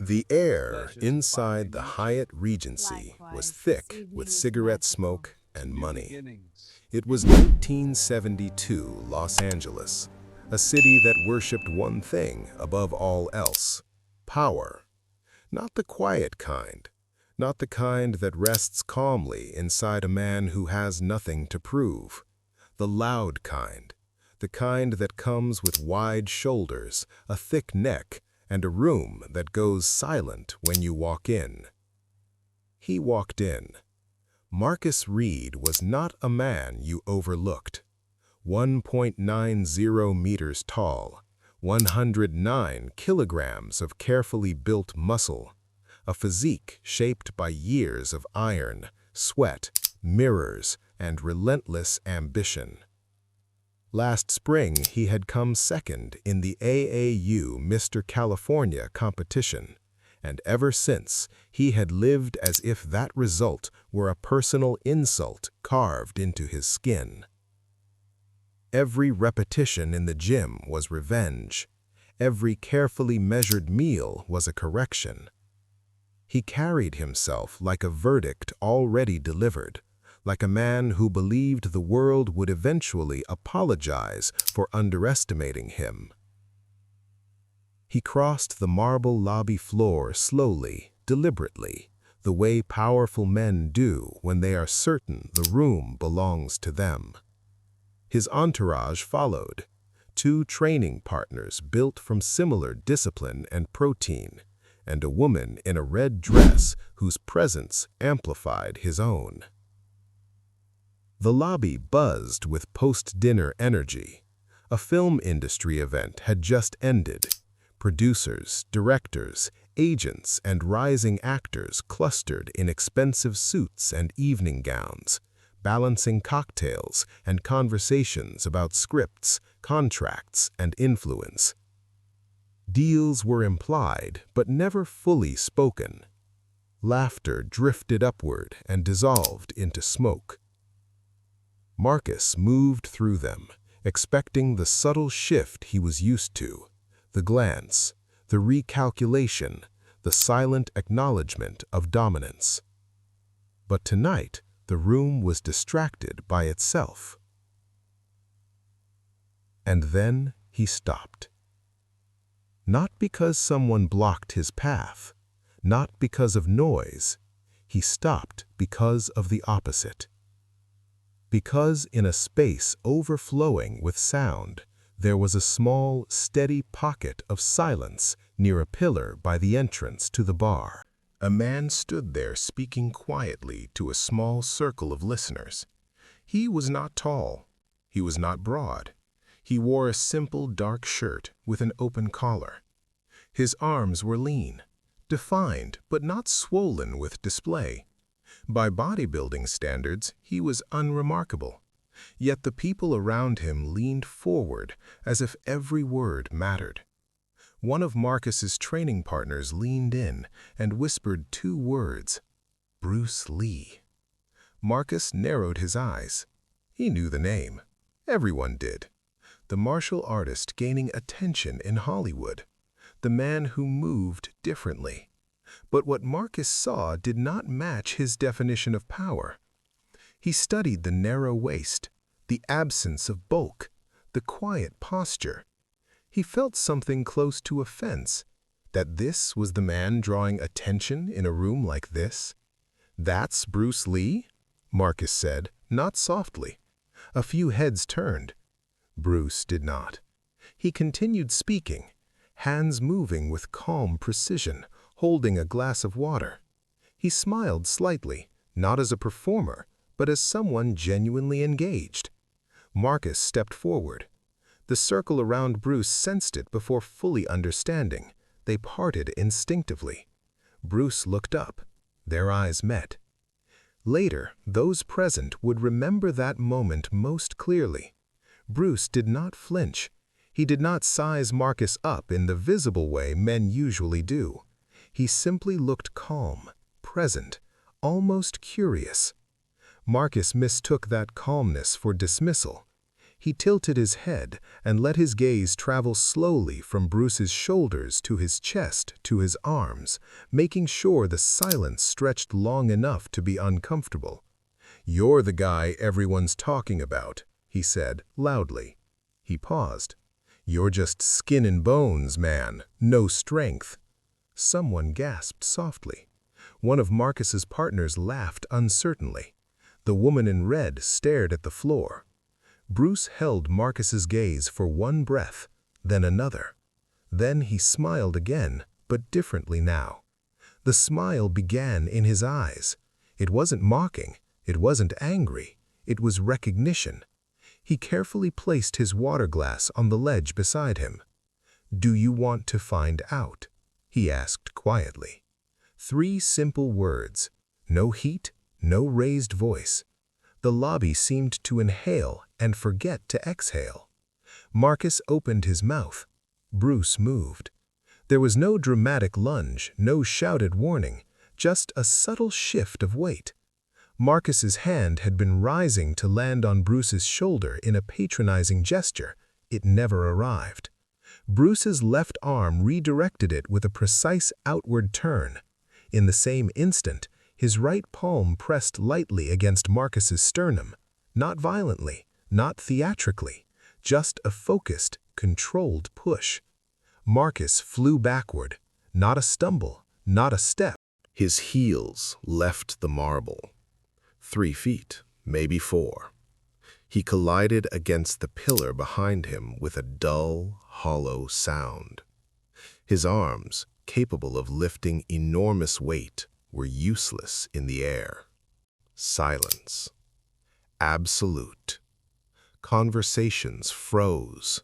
The air inside the Hyatt Regency was thick with cigarette smoke and money. It was 1972 Los Angeles, a city that worshipped one thing above all else: power. Not the quiet kind, not the kind that rests calmly inside a man who has nothing to prove. The loud kind, the kind that comes with wide shoulders, a thick neck, and a room that goes silent when you walk in. He walked in. Marcus Reed was not a man you overlooked. 1.90 meters tall, 109 kilograms of carefully built muscle, a physique shaped by years of iron, sweat, mirrors, and relentless ambition. Last spring, he had come second in the AAU Mr. California competition, and ever since, he had lived as if that result were a personal insult carved into his skin. Every repetition in the gym was revenge. Every carefully measured meal was a correction. He carried himself like a verdict already delivered, like a man who believed the world would eventually apologize for underestimating him. He crossed the marble lobby floor slowly, deliberately, the way powerful men do when they are certain the room belongs to them. His entourage followed, 2 training partners built from similar discipline and protein, and a woman in a red dress whose presence amplified his own. The lobby buzzed with post-dinner energy. A film industry event had just ended. Producers, directors, agents, and rising actors clustered in expensive suits and evening gowns, balancing cocktails and conversations about scripts, contracts, and influence. Deals were implied, but never fully spoken. Laughter drifted upward and dissolved into smoke. Marcus moved through them, expecting the subtle shift he was used to, the glance, the recalculation, the silent acknowledgement of dominance. But tonight, the room was distracted by itself. And then he stopped. Not because someone blocked his path, not because of noise. He stopped because of the opposite. Because in a space overflowing with sound, there was a small, steady pocket of silence near a pillar by the entrance to the bar. A man stood there speaking quietly to a small circle of listeners. He was not tall. He was not broad. He wore a simple dark shirt with an open collar. His arms were lean, defined but not swollen with display. By bodybuilding standards, he was unremarkable. Yet the people around him leaned forward as if every word mattered. One of Marcus's training partners leaned in and whispered 2 words: Bruce Lee. Marcus narrowed his eyes. He knew the name. Everyone did. The martial artist gaining attention in Hollywood. The man who moved differently. But what Marcus saw did not match his definition of power. He studied the narrow waist, the absence of bulk, the quiet posture. He felt something close to offense, that this was the man drawing attention in a room like this. "That's Bruce Lee?" Marcus said, not softly. A few heads turned. Bruce did not. He continued speaking, hands moving with calm precision, holding a glass of water. He smiled slightly, not as a performer, but as someone genuinely engaged. Marcus stepped forward. The circle around Bruce sensed it before fully understanding. They parted instinctively. Bruce looked up. Their eyes met. Later, those present would remember that moment most clearly. Bruce did not flinch. He did not size Marcus up in the visible way men usually do. He simply looked calm, present, almost curious. Marcus mistook that calmness for dismissal. He tilted his head and let his gaze travel slowly from Bruce's shoulders to his chest to his arms, making sure the silence stretched long enough to be uncomfortable. "You're the guy everyone's talking about," he said loudly. He paused. "You're just skin and bones, man, no strength." Someone gasped softly. One of Marcus's partners laughed uncertainly. The woman in red stared at the floor. Bruce held Marcus's gaze for one breath, then another. Then he smiled again, but differently now. The smile began in his eyes. It wasn't mocking, it wasn't angry, it was recognition. He carefully placed his water glass on the ledge beside him. "Do you want to find out?" he asked quietly. 3 simple words. No heat, no raised voice. The lobby seemed to inhale and forget to exhale. Marcus opened his mouth. Bruce moved. There was no dramatic lunge, no shouted warning, just a subtle shift of weight. Marcus's hand had been rising to land on Bruce's shoulder in a patronizing gesture. It never arrived. Bruce's left arm redirected it with a precise outward turn. In the same instant, his right palm pressed lightly against Marcus's sternum. Not violently, not theatrically, just a focused, controlled push. Marcus flew backward. Not a stumble, not a step. His heels left the marble. 3 feet, maybe 4. He collided against the pillar behind him with a dull, hollow sound. His arms, capable of lifting enormous weight, were useless in the air. Silence. Absolute. Conversations froze.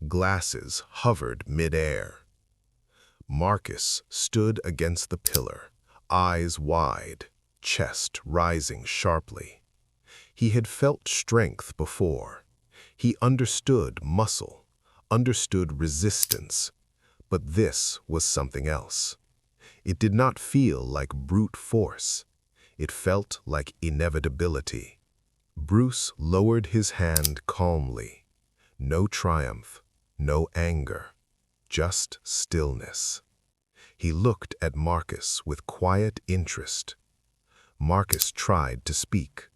Glasses hovered mid-air. Marcus stood against the pillar, eyes wide, chest rising sharply. He had felt strength before. He understood muscle, understood resistance, but this was something else. It did not feel like brute force. It felt like inevitability. Bruce lowered his hand calmly. No triumph, no anger, just stillness. He looked at Marcus with quiet interest. Marcus tried to speak.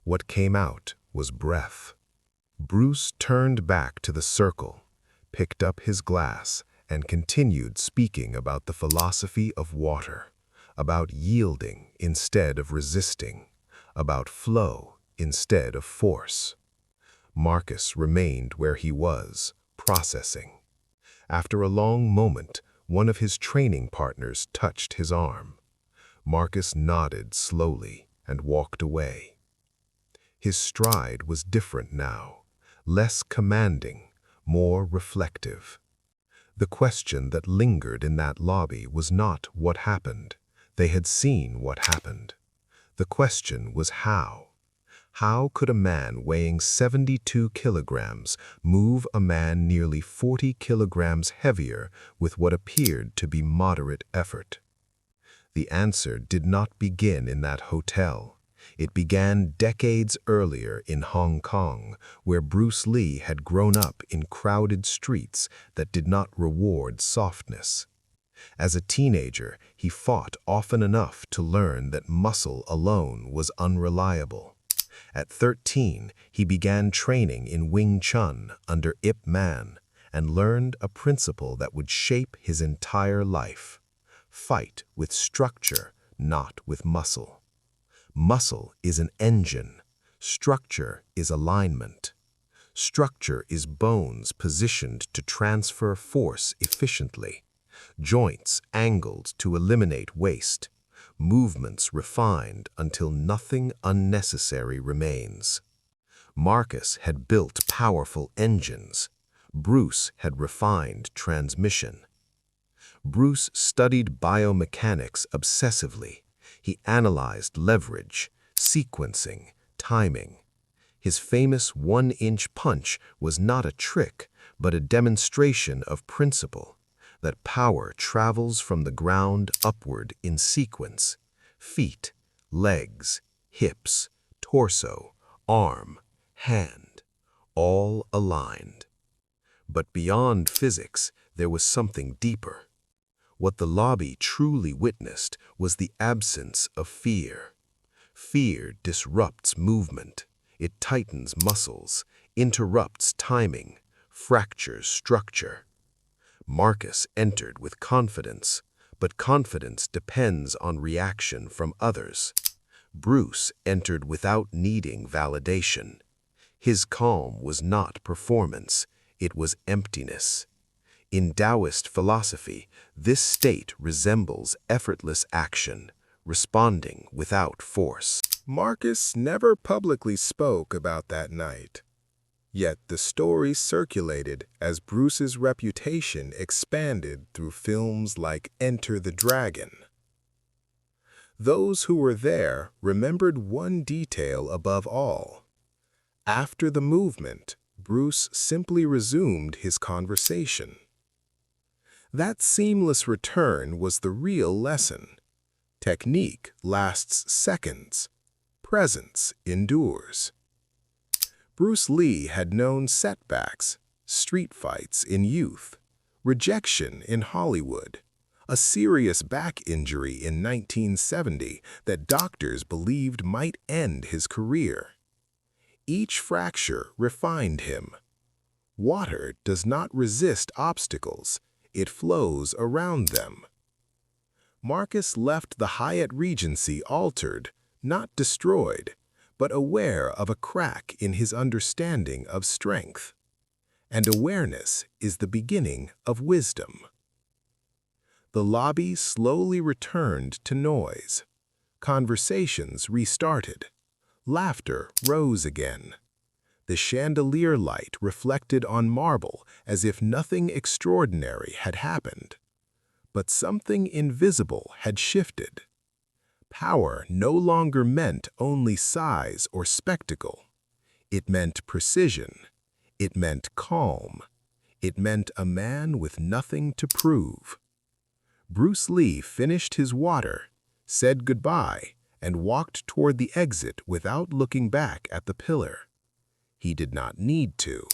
What came out was breath. Bruce turned back to the circle, picked up his glass, and continued speaking about the philosophy of water, about yielding instead of resisting, about flow instead of force. Marcus remained where he was, processing. After a long moment, one of his training partners touched his arm. Marcus nodded slowly and walked away. His stride was different now, less commanding, more reflective. The question that lingered in that lobby was not what happened. They had seen what happened. The question was how. How could a man weighing 72 kilograms move a man nearly 40 kilograms heavier with what appeared to be moderate effort? The answer did not begin in that hotel. It began decades earlier in Hong Kong, where Bruce Lee had grown up in crowded streets that did not reward softness. As a teenager, he fought often enough to learn that muscle alone was unreliable. At 13, he began training in Wing Chun under Ip Man and learned a principle that would shape his entire life. Fight with structure, not with muscle. Muscle is an engine. Structure is alignment. Structure is bones positioned to transfer force efficiently, joints angled to eliminate waste, movements refined until nothing unnecessary remains. Marcus had built powerful engines. Bruce had refined transmission. Bruce studied biomechanics obsessively. He analyzed leverage, sequencing, timing. His famous 1-inch punch was not a trick, but a demonstration of principle, that power travels from the ground upward in sequence: feet, legs, hips, torso, arm, hand. all aligned. But beyond physics, there was something deeper. What the lobby truly witnessed was the absence of fear. Fear disrupts movement. It tightens muscles, interrupts timing, fractures structure. Marcus entered with confidence, but confidence depends on reaction from others. Bruce entered without needing validation. His calm was not performance, it was emptiness. In Taoist philosophy, this state resembles effortless action, responding without force. Marcus never publicly spoke about that night. Yet the story circulated as Bruce's reputation expanded through films like Enter the Dragon. Those who were there remembered one detail above all. After the movement, Bruce simply resumed his conversation. That seamless return was the real lesson. Technique lasts seconds. Presence endures. Bruce Lee had known setbacks, street fights in youth, rejection in Hollywood, a serious back injury in 1970 that doctors believed might end his career. Each fracture refined him. Water does not resist obstacles, it flows around them. Marcus left the Hyatt Regency altered, not destroyed, but aware of a crack in his understanding of strength. And awareness is the beginning of wisdom. The lobby slowly returned to noise. Conversations restarted. Laughter rose again. The chandelier light reflected on marble as if nothing extraordinary had happened. But something invisible had shifted. Power no longer meant only size or spectacle. It meant precision. It meant calm. It meant a man with nothing to prove. Bruce Lee finished his water, said goodbye, and walked toward the exit without looking back at the pillar. He did not need to.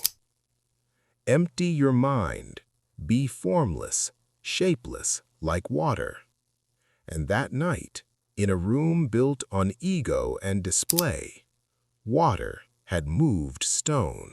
Empty your mind. Be formless, shapeless like water. And that night, in a room built on ego and display, water had moved stone.